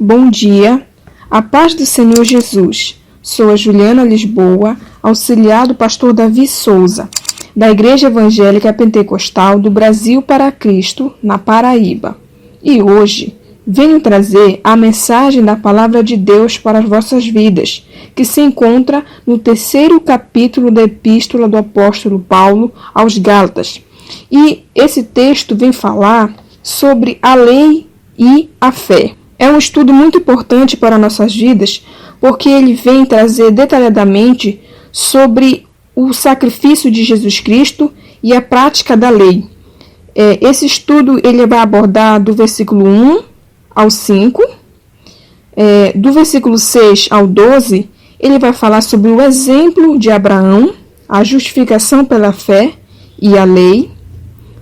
Bom dia, a paz do Senhor Jesus. Sou a Juliana Lisboa, auxiliar do pastor Davi Souza, da Igreja Evangélica Pentecostal do Brasil para Cristo, na Paraíba. E hoje venho trazer a mensagem da Palavra de Deus para as vossas vidas, que se encontra no 3º capítulo da Epístola do Apóstolo Paulo aos Gálatas. E esse texto vem falar sobre a lei e a fé. É um estudo muito importante para nossas vidas, porque ele vem trazer detalhadamente sobre o sacrifício de Jesus Cristo e a prática da lei. Esse estudo ele vai abordar do versículo 1 ao 5, do versículo 6 ao 12, ele vai falar sobre o exemplo de Abraão, a justificação pela fé e a lei.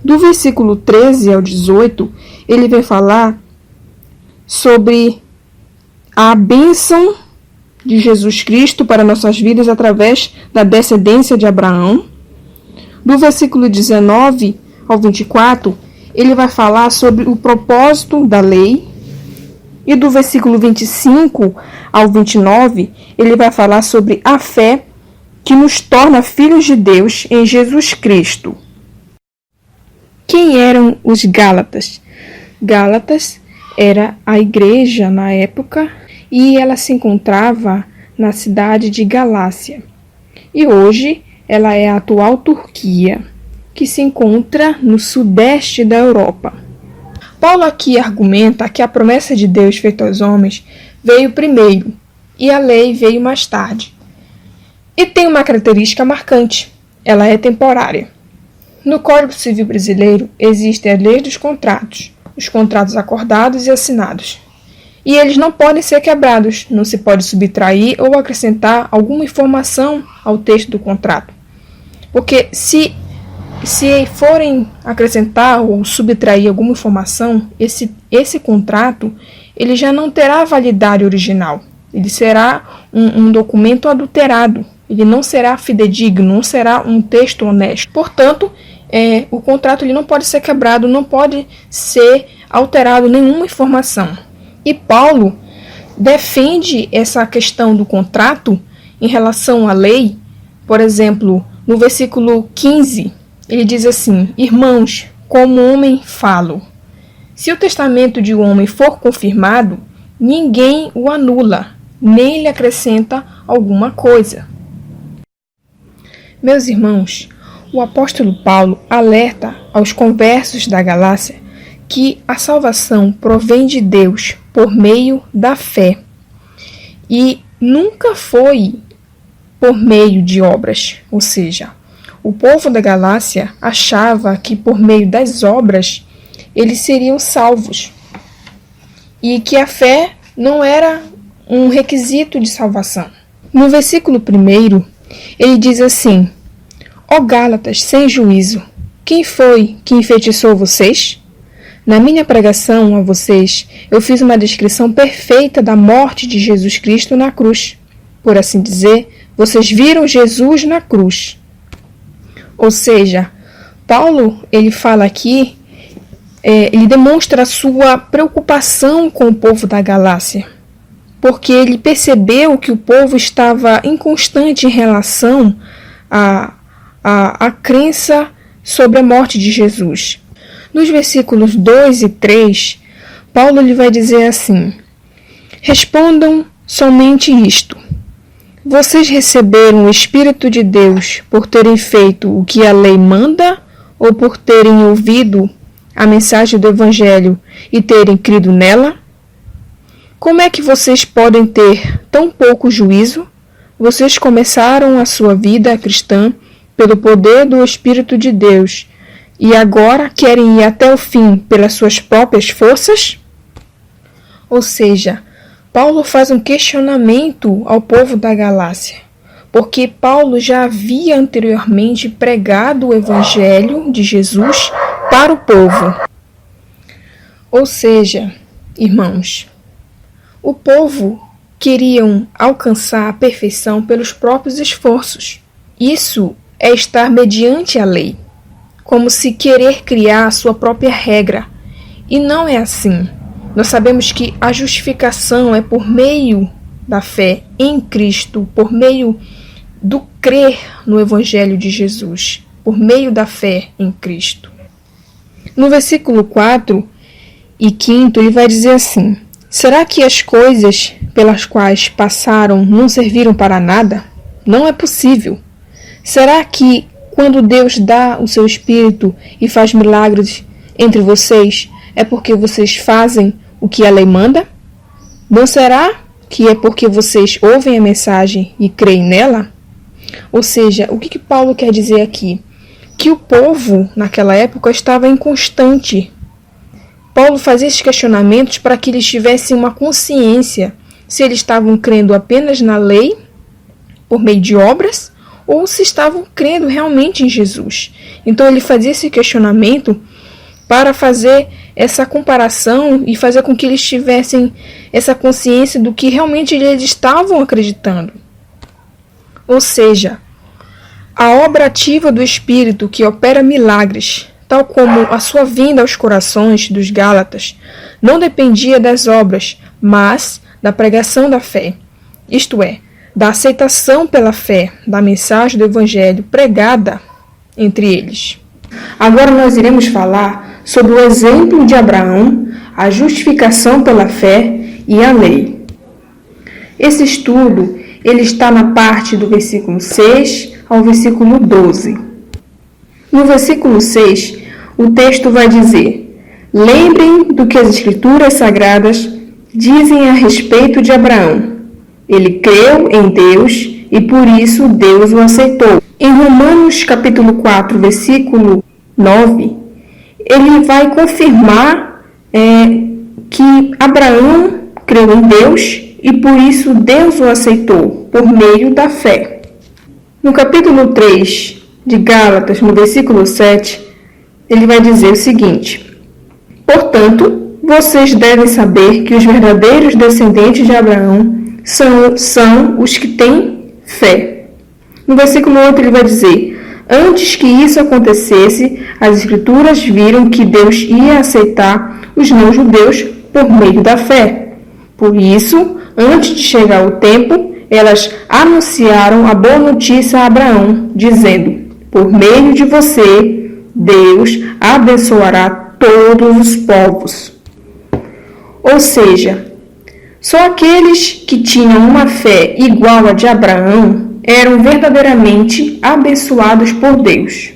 Do versículo 13 ao 18, ele vai falar sobre a bênção de Jesus Cristo para nossas vidas através da descendência de Abraão. Do versículo 19 ao 24, ele vai falar sobre o propósito da lei. E do versículo 25 ao 29, ele vai falar sobre a fé que nos torna filhos de Deus em Jesus Cristo. Quem eram os Gálatas? Gálatas era a igreja na época e ela se encontrava na cidade de Galácia. E hoje ela é a atual Turquia, que se encontra no sudeste da Europa. Paulo aqui argumenta que a promessa de Deus feita aos homens veio primeiro e a lei veio mais tarde. E tem uma característica marcante: ela é temporária. No Código Civil Brasileiro existem as leis dos contratos, os contratos acordados e assinados. E eles não podem ser quebrados, não se pode subtrair ou acrescentar alguma informação ao texto do contrato. Porque se forem acrescentar ou subtrair alguma informação, esse contrato ele já não terá validade original. Ele será um documento adulterado. Ele não será fidedigno, não será um texto honesto. Portanto, o contrato ele não pode ser quebrado, não pode ser alterado nenhuma informação. E Paulo defende essa questão do contrato em relação à lei. Por exemplo, no versículo 15, ele diz assim: Irmãos, como homem falo. Se o testamento de um homem for confirmado, ninguém o anula, nem lhe acrescenta alguma coisa. Meus irmãos, o apóstolo Paulo alerta aos conversos da Galácia que a salvação provém de Deus por meio da fé e nunca foi por meio de obras. Ou seja, o povo da Galácia achava que por meio das obras eles seriam salvos e que a fé não era um requisito de salvação. No versículo 1, ele diz assim: Ó Gálatas sem juízo, quem foi que enfeitiçou vocês? Na minha pregação a vocês, eu fiz uma descrição perfeita da morte de Jesus Cristo na cruz. Por assim dizer, vocês viram Jesus na cruz. Ou seja, Paulo, ele fala aqui, ele demonstra a sua preocupação com o povo da Galácia, porque ele percebeu que o povo estava inconstante em relação à crença sobre a morte de Jesus. Nos versículos 2 e 3, Paulo ele vai dizer assim: Respondam somente isto. Vocês receberam o Espírito de Deus por terem feito o que a lei manda ou por terem ouvido a mensagem do Evangelho e terem crido nela? Como é que vocês podem ter tão pouco juízo? Vocês começaram a sua vida cristã pelo poder do Espírito de Deus e agora querem ir até o fim pelas suas próprias forças? Ou seja, Paulo faz um questionamento ao povo da Galácia, porque Paulo já havia anteriormente pregado o Evangelho de Jesus para o povo. Ou seja, irmãos, o povo queriam alcançar a perfeição pelos próprios esforços. Isso é estar mediante a lei, como se querer criar a sua própria regra. E não é assim. Nós sabemos que a justificação é por meio da fé em Cristo, por meio do crer no Evangelho de Jesus, por meio da fé em Cristo. No versículo 4 e 5, ele vai dizer assim: será que as coisas pelas quais passaram não serviram para nada? Não é possível. Será que quando Deus dá o seu Espírito e faz milagres entre vocês, é porque vocês fazem o que a lei manda? Não será que é porque vocês ouvem a mensagem e creem nela? Ou seja, o que Paulo quer dizer aqui? Que o povo, naquela época, estava inconstante. Paulo fazia esses questionamentos para que eles tivessem uma consciência se eles estavam crendo apenas na lei, por meio de obras, ou se estavam crendo realmente em Jesus. Então ele fazia esse questionamento para fazer essa comparação e fazer com que eles tivessem essa consciência do que realmente eles estavam acreditando. Ou seja, a obra ativa do Espírito que opera milagres, tal como a sua vinda aos corações dos Gálatas, não dependia das obras, mas da pregação da fé, isto é, da aceitação pela fé da mensagem do Evangelho pregada entre eles. Agora nós iremos falar sobre o exemplo de Abraão, a justificação pela fé e a lei. Esse estudo ele está na parte do versículo 6 ao versículo 12. No versículo 6, o texto vai dizer: lembrem do que as Escrituras Sagradas dizem a respeito de Abraão. Ele creu em Deus e por isso Deus o aceitou. Em Romanos capítulo 4, versículo 9, ele vai confirmar que Abraão creu em Deus e por isso Deus o aceitou, por meio da fé. No capítulo 3 de Gálatas, no versículo 7, ele vai dizer o seguinte: portanto, vocês devem saber que os verdadeiros descendentes de Abraão são os que têm fé. No versículo 8 ele vai dizer: antes que isso acontecesse, as Escrituras viram que Deus ia aceitar os não-judeus por meio da fé. Por isso, antes de chegar o tempo, elas anunciaram a boa notícia a Abraão, dizendo: por meio de você, Deus abençoará todos os povos. Ou seja, só aqueles que tinham uma fé igual a de Abraão eram verdadeiramente abençoados por Deus.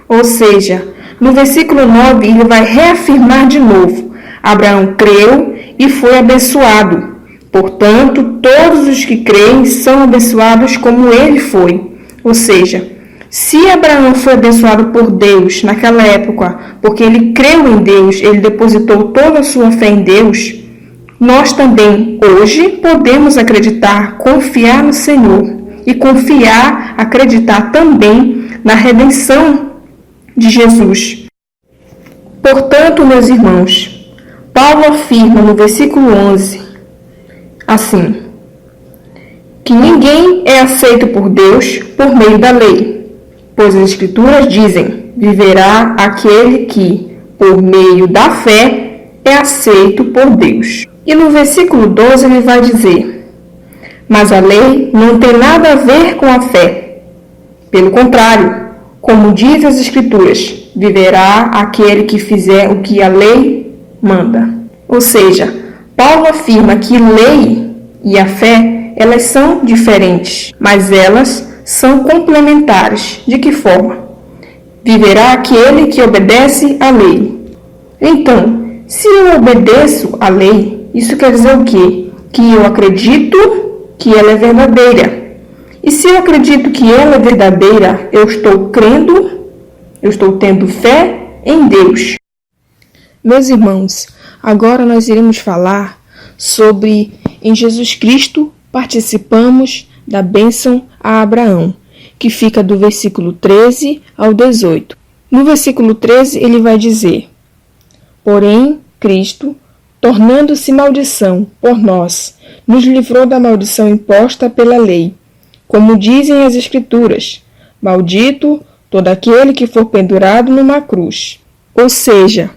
Ou seja, no versículo 9 ele vai reafirmar de novo: Abraão creu e foi abençoado. Portanto, todos os que creem são abençoados como ele foi. Ou seja, se Abraão foi abençoado por Deus naquela época, porque ele creu em Deus, ele depositou toda a sua fé em Deus, nós também, hoje, podemos acreditar, confiar no Senhor e confiar, acreditar também na redenção de Jesus. Portanto, meus irmãos, Paulo afirma no versículo 11, assim, que ninguém é aceito por Deus por meio da lei, pois as Escrituras dizem: viverá aquele que, por meio da fé, é aceito por Deus. E no versículo 12 ele vai dizer: mas a lei não tem nada a ver com a fé. Pelo contrário, como diz as Escrituras, viverá aquele que fizer o que a lei manda. Ou seja, Paulo afirma que lei e a fé, elas são diferentes, mas elas são complementares. De que forma? Viverá aquele que obedece à lei. Então, se eu obedeço à lei, isso quer dizer o quê? Que eu acredito que ela é verdadeira. E se eu acredito que ela é verdadeira, eu estou crendo, eu estou tendo fé em Deus. Meus irmãos, agora nós iremos falar sobre em Jesus Cristo participamos da bênção a Abraão, que fica do versículo 13 ao 18. No versículo 13 ele vai dizer: porém, Cristo, tornando-se maldição por nós, nos livrou da maldição imposta pela lei. Como dizem as Escrituras: maldito todo aquele que for pendurado numa cruz. Ou seja,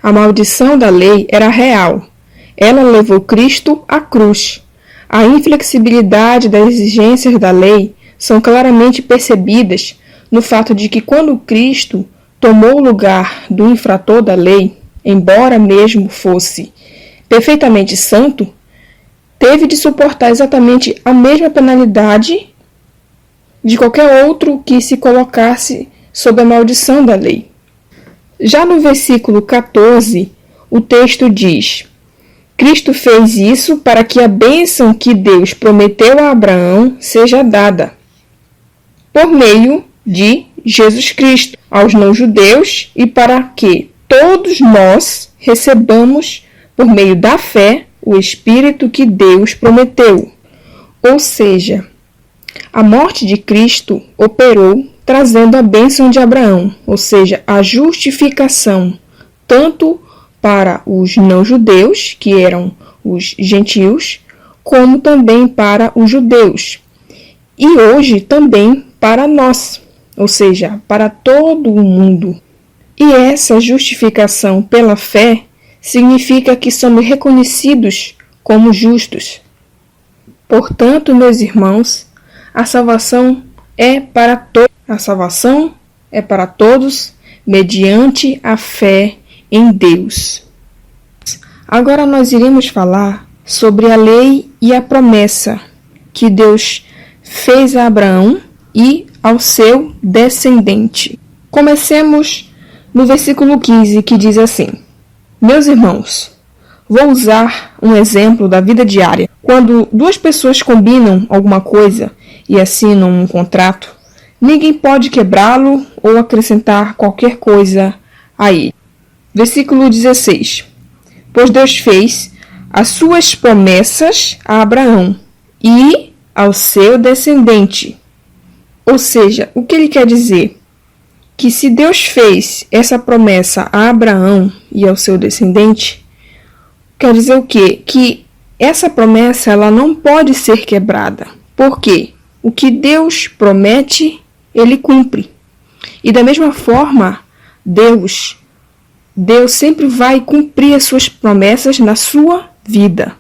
A maldição da lei era real. Ela levou Cristo à cruz. A inflexibilidade das exigências da lei são claramente percebidas no fato de que quando Cristo tomou o lugar do infrator da lei, embora mesmo fosse perfeitamente santo, teve de suportar exatamente a mesma penalidade de qualquer outro que se colocasse sob a maldição da lei. Já no versículo 14, o texto diz: Cristo fez isso para que a bênção que Deus prometeu a Abraão seja dada, por meio de Jesus Cristo, aos não-judeus, e para que todos nós recebamos, por meio da fé, o Espírito que Deus prometeu. Ou seja, a morte de Cristo operou trazendo a bênção de Abraão, ou seja, a justificação, tanto para os não-judeus, que eram os gentios, como também para os judeus. E hoje também para nós, ou seja, para todo o mundo. E essa justificação pela fé significa que somos reconhecidos como justos. Portanto, meus irmãos, a salvação é para todos mediante a fé em Deus. Agora nós iremos falar sobre a lei e a promessa que Deus fez a Abraão e ao seu descendente. Comecemos no versículo 15, que diz assim: Meus irmãos, vou usar um exemplo da vida diária. Quando duas pessoas combinam alguma coisa e assinam um contrato, ninguém pode quebrá-lo ou acrescentar qualquer coisa a ele. Versículo 16. Pois Deus fez as suas promessas a Abraão e ao seu descendente. Ou seja, o que ele quer dizer? Que se Deus fez essa promessa a Abraão e ao seu descendente, quer dizer o quê? Que essa promessa ela não pode ser quebrada. Por quê? O que Deus promete, ele cumpre. E da mesma forma, Deus sempre vai cumprir as suas promessas na sua vida.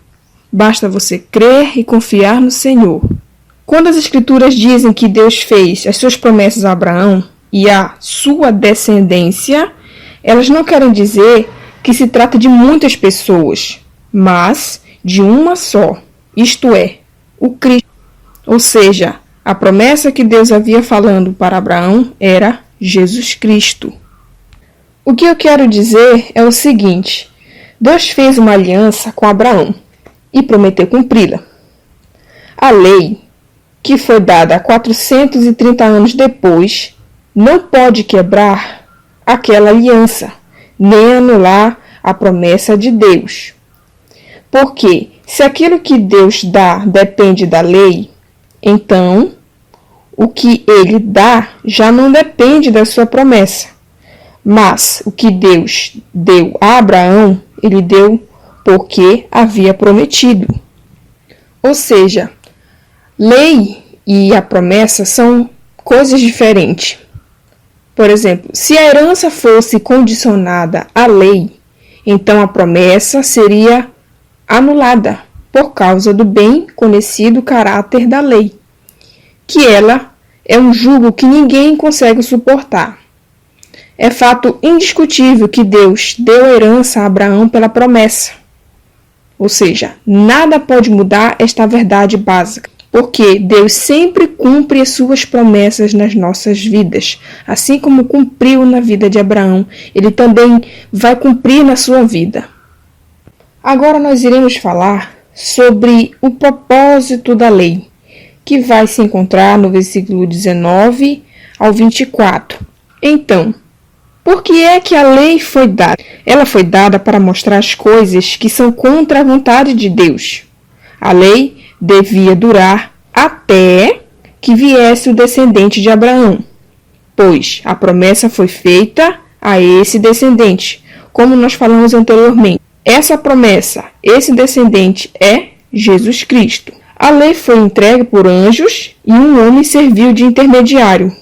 Basta você crer e confiar no Senhor. Quando as Escrituras dizem que Deus fez as suas promessas a Abraão e a sua descendência, elas não querem dizer que se trata de muitas pessoas, mas de uma só, isto é, o Cristo. Ou seja, a promessa que Deus havia falando para Abraão era Jesus Cristo. O que eu quero dizer é o seguinte: Deus fez uma aliança com Abraão e prometeu cumpri-la. A lei, que foi dada 430 anos depois, não pode quebrar aquela aliança, nem anular a promessa de Deus. Porque se aquilo que Deus dá depende da lei, então o que ele dá já não depende da sua promessa. Mas o que Deus deu a Abraão, ele deu porque havia prometido. Ou seja, lei e a promessa são coisas diferentes. Por exemplo, se a herança fosse condicionada à lei, então a promessa seria anulada por causa do bem conhecido caráter da lei, que ela é um jugo que ninguém consegue suportar. É fato indiscutível que Deus deu a herança a Abraão pela promessa. Ou seja, nada pode mudar esta verdade básica, porque Deus sempre cumpre as suas promessas nas nossas vidas. Assim como cumpriu na vida de Abraão, ele também vai cumprir na sua vida. Agora nós iremos falar sobre o propósito da lei, que vai se encontrar no versículo 19 ao 24. Então, por que é que a lei foi dada? Ela foi dada para mostrar as coisas que são contra a vontade de Deus. A lei devia durar até que viesse o descendente de Abraão, pois a promessa foi feita a esse descendente, como nós falamos anteriormente. Essa promessa, esse descendente é Jesus Cristo. A lei foi entregue por anjos e um homem serviu de intermediário.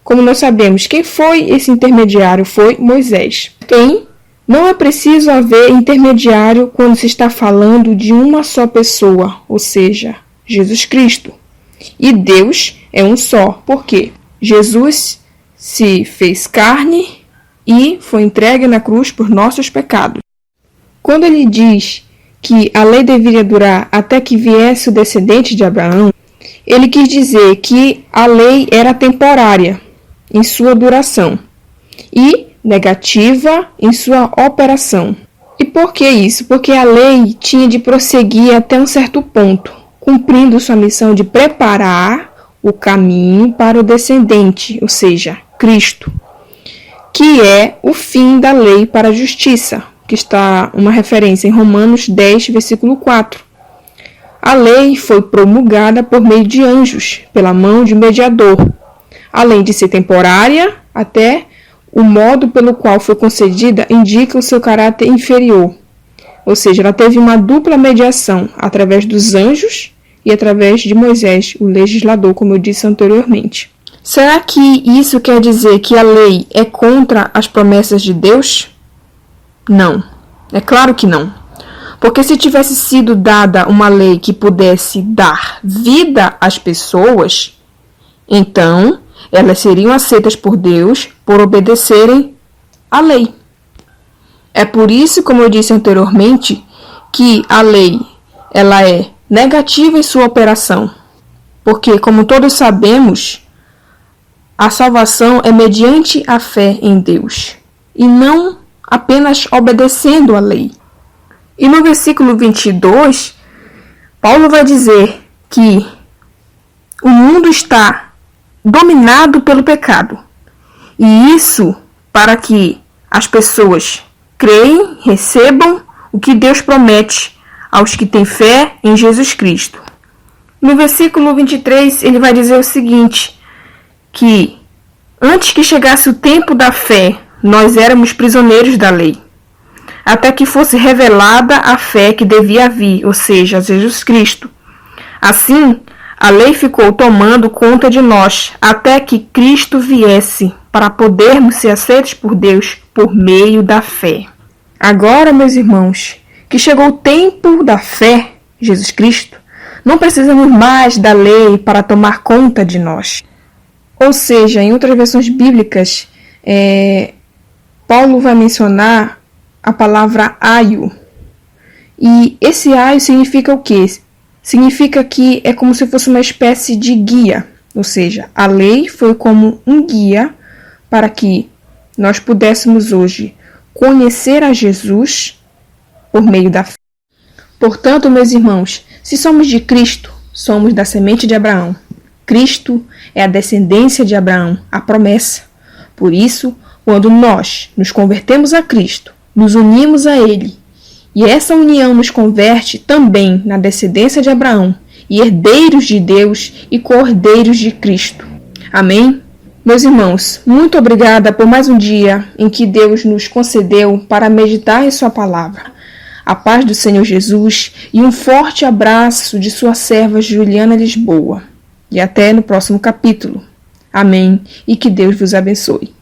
Como nós sabemos, quem foi esse intermediário foi Moisés. Quem Não é preciso haver intermediário quando se está falando de uma só pessoa, ou seja, Jesus Cristo. E Deus é um só. Por quê? Jesus se fez carne e foi entregue na cruz por nossos pecados. Quando ele diz que a lei deveria durar até que viesse o descendente de Abraão, ele quis dizer que a lei era temporária em sua duração e negativa em sua operação. E por que isso? Porque a lei tinha de prosseguir até um certo ponto, cumprindo sua missão de preparar o caminho para o descendente, ou seja, Cristo, que é o fim da lei para a justiça, que está uma referência em Romanos 10, versículo 4. A lei foi promulgada por meio de anjos, pela mão de um mediador, além de ser temporária, até o modo pelo qual foi concedida indica o seu caráter inferior. Ou seja, ela teve uma dupla mediação, através dos anjos e através de Moisés, o legislador, como eu disse anteriormente. Será que isso quer dizer que a lei é contra as promessas de Deus? Não, é claro que não. Porque se tivesse sido dada uma lei que pudesse dar vida às pessoas, então elas seriam aceitas por Deus por obedecerem à lei. É por isso, como eu disse anteriormente, que a lei ela é negativa em sua operação. Porque, como todos sabemos, a salvação é mediante a fé em Deus e não apenas obedecendo à lei. E no versículo 22, Paulo vai dizer que o mundo está dominado pelo pecado. E isso para que as pessoas creem, recebam o que Deus promete aos que têm fé em Jesus Cristo. No versículo 23, ele vai dizer o seguinte, que antes que chegasse o tempo da fé, nós éramos prisioneiros da lei, até que fosse revelada a fé que devia vir, ou seja, Jesus Cristo. Assim, a lei ficou tomando conta de nós, até que Cristo viesse, para podermos ser aceitos por Deus por meio da fé. Agora, meus irmãos, que chegou o tempo da fé, Jesus Cristo, não precisamos mais da lei para tomar conta de nós. Ou seja, em outras versões bíblicas, Paulo vai mencionar a palavra aio. E esse aio significa o quê? Significa que é como se fosse uma espécie de guia. Ou seja, a lei foi como um guia para que nós pudéssemos hoje conhecer a Jesus por meio da fé. Portanto, meus irmãos, se somos de Cristo, somos da semente de Abraão. Cristo é a descendência de Abraão, a promessa. Por isso, quando nós nos convertemos a Cristo, nos unimos a Ele, e essa união nos converte também na descendência de Abraão, e herdeiros de Deus e cordeiros de Cristo. Amém? Meus irmãos, muito obrigada por mais um dia em que Deus nos concedeu para meditar em sua palavra. A paz do Senhor Jesus e um forte abraço de sua serva Juliana Lisboa. E até no próximo capítulo. Amém. E que Deus vos abençoe.